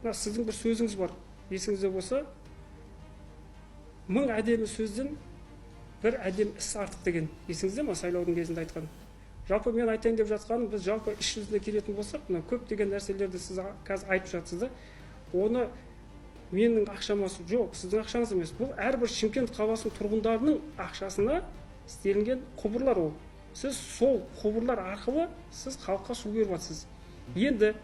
мына сіздің бір сөзіңіз бар, есіңізде болса, 1000 әдемі сөзден бір әдемі іс артық деген. Есіңізде ме сайлаудың кезінде айтқан? Жалпы мен айтайын деп жатқаным, біз жалпы іс жүзіне келетін болсақ, мына көп деген нәрселерді сіз қазір айтып жатсыз да, оны менің ақшама жоқ, сіздің ақшаңыз емес. Бұл әрбір Шымкент қаласының тұрғындарының ақшасына істелінген құбырлар ол. Сіз сол құбырлар арқылы сіз халыққа су беріп жатсыз. Енді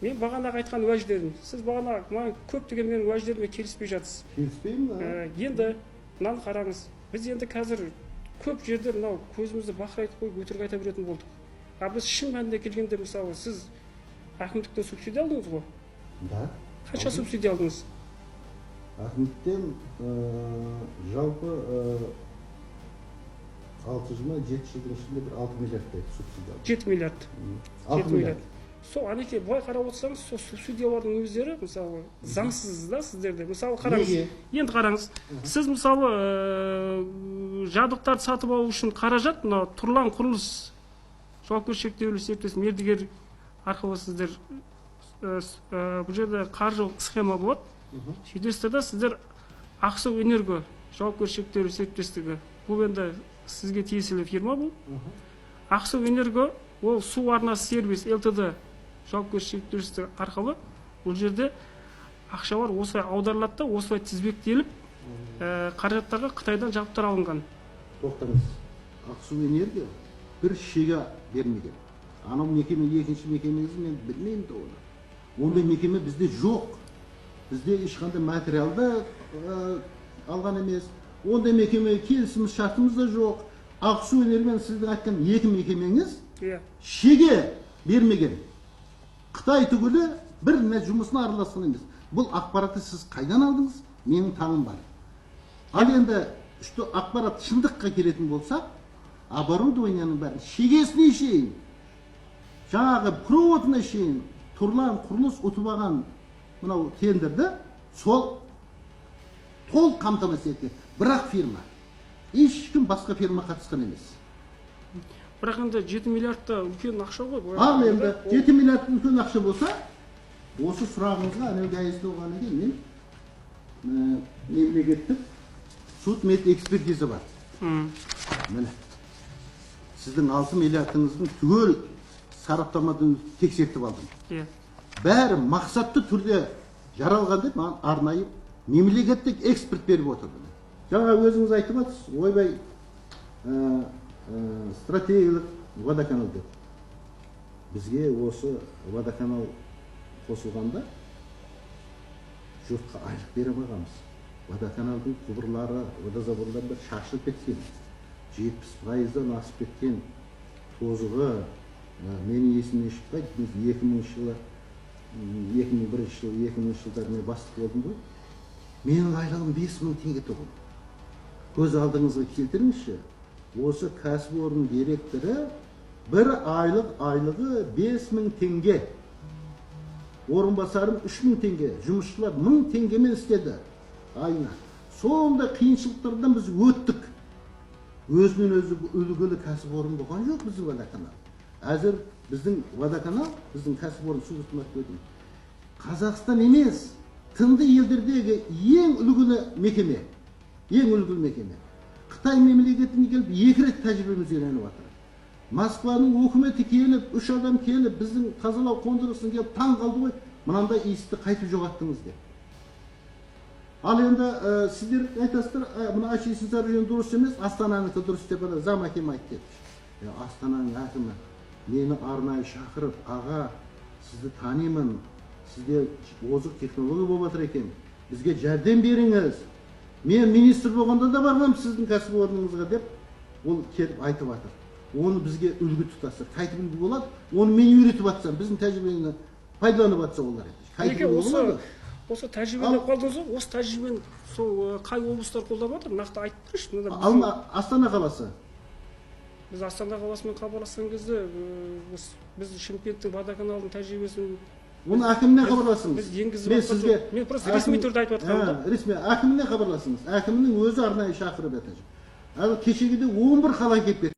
мен бағанағы айтқан уәждерім, сіз бағана маған көп деген менің уәждеріме келіспей жатсыз. Келіспеймін. Енді мынаны қараңыз. Біз енді қазір көп жерде мынау көзімізді бақырайтып қойып өтірік айта беретін болдық. А біз шын мәнінде келгенде, мысалы, сіз әкімдіктен субсидия алдыңыз ғой? Да. Қанша субсидия алдыңыз? Әкімдіктен жалпы 6 жыл ма 7 жылдың ішінде бір 6 миллиардтай субсидия алдым. 7 миллиард. 6 миллиард. Сол әнекей былай қарап отырсаңыз, сол субсидиялардың өздері мысалы заңсыз да сіздерде. Мысалы қараңыз. Енді қараңыз. Сіз мысалы жабдықтарды сатып алу үшін қаражат, мына Тұрлан құрылыс жауапкершілігі шектеулі серіктестік мердігер арқылы сіздер бұл жерде қаржы схема болады. Сөйтесіздер, сіздер Ақсу энерго жауапкершілігі шектеулі серіктестігі. Бұл енді сізге тиесілі фирма бұл. Ақсу энерго ол су арнасы сервис ЛТД жауапкершілігі шектеулі арқылы бұл жерде ақшалар осылай аударылады да, осылай тізбектеліп, қаражаттарға Қытайдан жабдықтар алынған. Тоқтаңыз. Ақсу энерго бір шеге бермеген. Анау мекеме, екінші мекемеңізді мен білмеймін де оны. Ондай мекеме бізде жоқ. Бізде ешқандай материалды алған емес. Ондай мекеме келісім шартымыз да жоқ. Ақсу энергомен сіздің айтқан екі мекемеңіз шеге бермеген. Қытай түгілі бір жұмысына араласқан емес. Бұл ақпаратты сіз қайдан алдыңыз? Менің таңым бар. Ал енді ақпарат шындыққа келетін болсақ, оборудованияның бәрін шегесіне шейін, жаңағы проводына шейін Тұрлан құрылыс ұтып алған мынау тендерді сол толық қамтамасыз еткен. Бірақ фирма, ешкім басқа фирма қатысқан емес. Бірақ енді 7 миллиардта үлкен ақша ғой. Ал енді 7 миллиард үлкен ақша болса, осы сұрағыңызға әнеуге аяқталғаннан кейін мен мемлекеттік сот экспертиза бар. Міне, сіздің 6 миллиардыңыздың түгел сараптамадан тексертіп алдым. Бәрі мақсатты түрде жаралған деп маған арнайы мемлекеттік эксперт беріп отырды. Жаңа өзіңіз айтып отырсыз, ойбай стратегиялық водоканал деп. Бізге осы водоканал қосылғанда жұртқа айлық бере алмағанбыз. Водоканалдың құбырлары, водозаборлары бір шашылып кеткен. 70%-дан асып кеткен тозығы мені есімнен шықпайды. 2000 жылы, 2001 жылы, 2000 жылдар мен бастық болдым ғой. Менің айлығым 5000 теңге тұғын. Көз алдыңызға келтіріңізші. Осы кәсіпорын директоры бір айлығы 5000 теңге. Орынбасарым 3000 теңге. Жұмысшылар 1000 теңгемен істеді айына. Сондай қиыншылықтардан біз өттік. Өзінен өзі үлгілі кәсіпорын болған жоқ біздің водоканал. Әзір біздің водоканал, біздің кәсіпорын су тұтынады дедім. Қазақстан емес, тынды елдердегі ең үлгілі мекеме. Ең үлгілі мекеме. Қытай мемлекетіне келіп, 2 рет тәжірибеміз үйреніп жатыр. Москваның өкіметі келіп, 3 адам келіп, біздің тазалау қондырғысын келіп, таң қалды ғой, мынандай иісті қайтып жоғаттыңыз деп. Ал енді сіздер айтасыздар, мұны ашесіздер дұрыс емес, Астананікі дұрыс деп зам әкем айтты. Астананың әкімі мені арнайы шақырып, аға, сізді танимын, сізде озық технология болып жатыр екен, бізге жәрдем беріңіз. Мен министр болғанда да барғам сіздің кәсіпорныңызға деп, ол келіп айтып жатыр. Оны бізге үлгі тұтасыр. Қайтып үлгі болады, оны мен үйретіп жатсам, біздің тәжірибені пайдаланып жатса олар. Осы тәжірибені қолдыңыз ғой, осы тәжірибені сол қай облыстар қолдап жатыр, нақты айтып тұршы. Астана қаласы. Біз Астана қаласымен хабарласқан кезде, біз Шымкенттің водоканалының тәжірибесін оны әкіміне хабарласыңыз. Мен просто ресми түрде айтып жатқаным да. Ресми, әкіміне хабарласыңыз. Әкімнің өзі арнайы шақырып жатыр. Кешегіде 11 қала келіп кетті.